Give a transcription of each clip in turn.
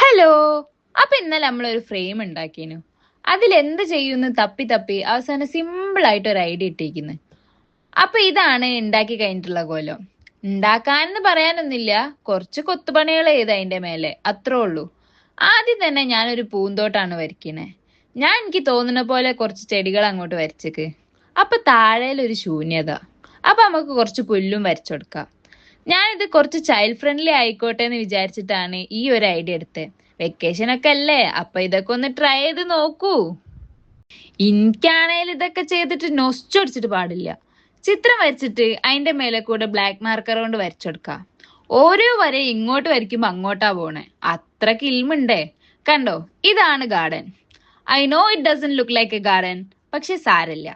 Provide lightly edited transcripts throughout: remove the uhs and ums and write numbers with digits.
Hello. അപ്പൊ ഇന്നലെ നമ്മളൊരു ഫ്രെയിം ഉണ്ടാക്കിനു. അതിലെന്ത് ചെയ്യുന്നു തപ്പി തപ്പി അവസാനം സിമ്പിൾ ആയിട്ട് ഒരു ഐഡിയ ഇട്ടിരിക്കുന്നു. അപ്പൊ ഇതാണ് ഉണ്ടാക്കി കഴിഞ്ഞിട്ടുള്ള കോലം. ഉണ്ടാക്കാനെന്ന് പറയാനൊന്നുമില്ല, കുറച്ച് കൊത്തുപണികൾ ചെയ്ത് അതിന്റെ മേലെ, അത്രേ ഉള്ളൂ. ആദ്യം തന്നെ ഞാനൊരു പൂന്തോട്ടാണ് വരയ്ക്കണേ. എനിക്ക് തോന്നുന്ന പോലെ കുറച്ച് ചെടികൾ അങ്ങോട്ട് വരച്ചേക്ക്. അപ്പൊ താഴേലൊരു ശൂന്യത. അപ്പൊ നമുക്ക് കുറച്ച് പുല്ലും വരച്ചു കൊടുക്കാം. ഞാനിത് കുറച്ച് ചൈൽഡ് ഫ്രണ്ട്ലി ആയിക്കോട്ടെ എന്ന് വിചാരിച്ചിട്ടാണ് ഈ ഒരു ഐഡിയ എടുത്തത്. വെക്കേഷൻ ഒക്കെ അല്ലേ, അപ്പൊ ഇതൊക്കെ ഒന്ന് ട്രൈ ചെയ്ത് നോക്കൂ. എനിക്കാണേൽ ഇതൊക്കെ ചെയ്തിട്ട് നൊസ്റ്റൊടിച്ചിട്ട് പാടില്ല. ചിത്രം വരച്ചിട്ട് അതിന്റെ മേലെ കൂടെ ബ്ലാക്ക് മാർക്കർ കൊണ്ട് വരച്ചെടുക്കാം. ഓരോ വരെ ഇങ്ങോട്ട് വരയ്ക്കുമ്പോ അങ്ങോട്ടാ പോണേ. അത്രക്ക് ഇൽമുണ്ടേ. കണ്ടോ, ഇതാണ് garden. I know it doesn't look like A garden, പക്ഷെ സാരല്ല.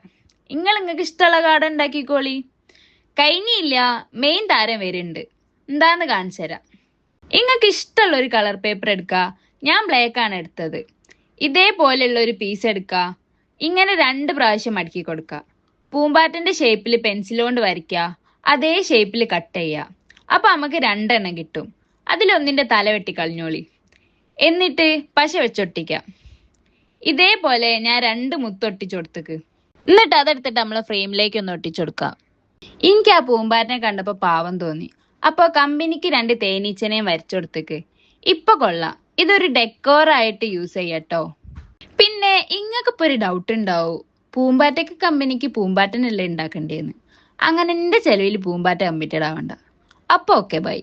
നിങ്ങൾക്ക് ഇഷ്ടമുള്ള ഗാർഡൻ ഉണ്ടാക്കിക്കോളി. കഴിഞ്ഞില്ല, മെയിൻ താരം വരുന്നുണ്ട്. എന്താന്ന് കാണിച്ചു തരാം. നിങ്ങൾക്ക് ഇഷ്ടമുള്ള ഒരു കളർ പേപ്പർ എടുക്കുക. ഞാൻ ബ്ലാക്ക് ആണ് എടുത്തത്. ഇതേപോലെയുള്ള ഒരു പീസ് എടുക്കുക. ഇങ്ങനെ 2 പ്രാവശ്യം മടക്കി കൊടുക്കുക. പൂമ്പാറ്റന്റെ ഷേപ്പിൽ പെൻസിൽ കൊണ്ട് വരയ്ക്കുക. അതേ ഷേപ്പിൽ കട്ട് ചെയ്യുക. അപ്പൊ നമുക്ക് 2 എണ്ണം കിട്ടും. അതിലൊന്നിന്റെ തല വെട്ടി കളഞ്ഞോളി. എന്നിട്ട് പശ വെച്ചൊട്ടിക്കാം. ഇതേപോലെ ഞാൻ 2 മുത്തൊട്ടിച്ചു കൊടുത്തേക്ക്. എന്നിട്ട് അതെടുത്തിട്ട് നമ്മളെ ഫ്രെയിമിലേക്ക് ഒന്ന് ഒട്ടിച്ചു കൊടുക്കാം. എനിക്ക് ആ പൂമ്പാറ്റനെ കണ്ടപ്പോ പാവം തോന്നി. അപ്പൊ കമ്പനിക്ക് 2 തേനീച്ചനെയും വരച്ചു കൊടുത്തേക്ക്. ഇപ്പൊ കൊള്ളാം. ഇതൊരു ഡെക്കോറായിട്ട് യൂസ് ചെയ്യട്ടോ. പിന്നെ ഇങ്ങക്കിപ്പോ ഒരു ഡൗട്ട് ഉണ്ടാവും, പൂമ്പാറ്റയ്ക്ക് കമ്പനിക്ക് പൂമ്പാറ്റനല്ലേ ഉണ്ടാക്കണ്ടേന്ന്. അങ്ങനെ എന്റെ ചെലവിൽ പൂമ്പാറ്റ കമ്മിറ്റഡ് ആവണ്ട. അപ്പൊ ഓക്കെ, ബൈ.